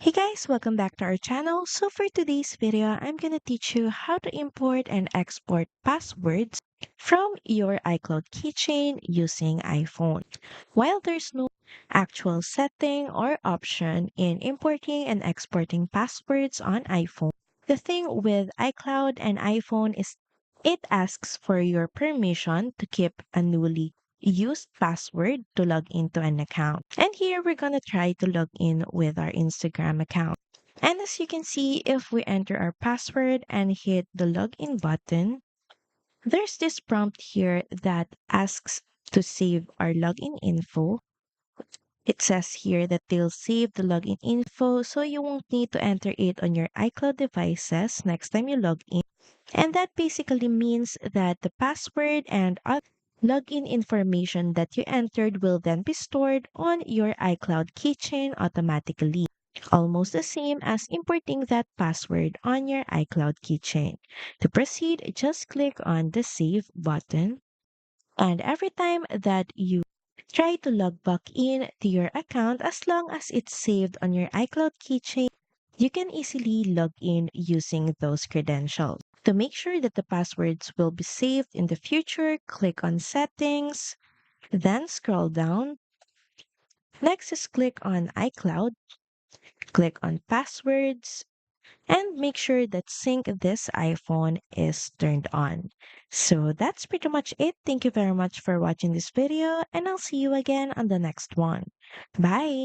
Hey guys, welcome back to our channel. So for today's video, I'm gonna teach you how to import and export passwords from your iCloud keychain using iPhone. While there's no actual setting or option in importing and exporting passwords on iPhone, the thing with iCloud and iPhone is it asks for your permission to keep a newly used password to log into an account. And here we're going to try to log in with our Instagram account. And as you can see, if we enter our password and hit the login button, there's this prompt here that asks to save our login info. It says here that they'll save the login info so you won't need to enter it on your iCloud devices next time you log in. And that basically means that the password and other login information that you entered will then be stored on your iCloud keychain automatically. Almost the same as importing that password on your iCloud keychain. To proceed, just click on the Save button. And every time that you try to log back in to your account, as long as it's saved on your iCloud keychain, you can easily log in using those credentials. To make sure that the passwords will be saved in the future, click on Settings, then scroll down. Next is click on iCloud, click on Passwords, and make sure that Sync this iPhone is turned on. So that's pretty much it. Thank you very much for watching this video, and I'll see you again on the next one. Bye!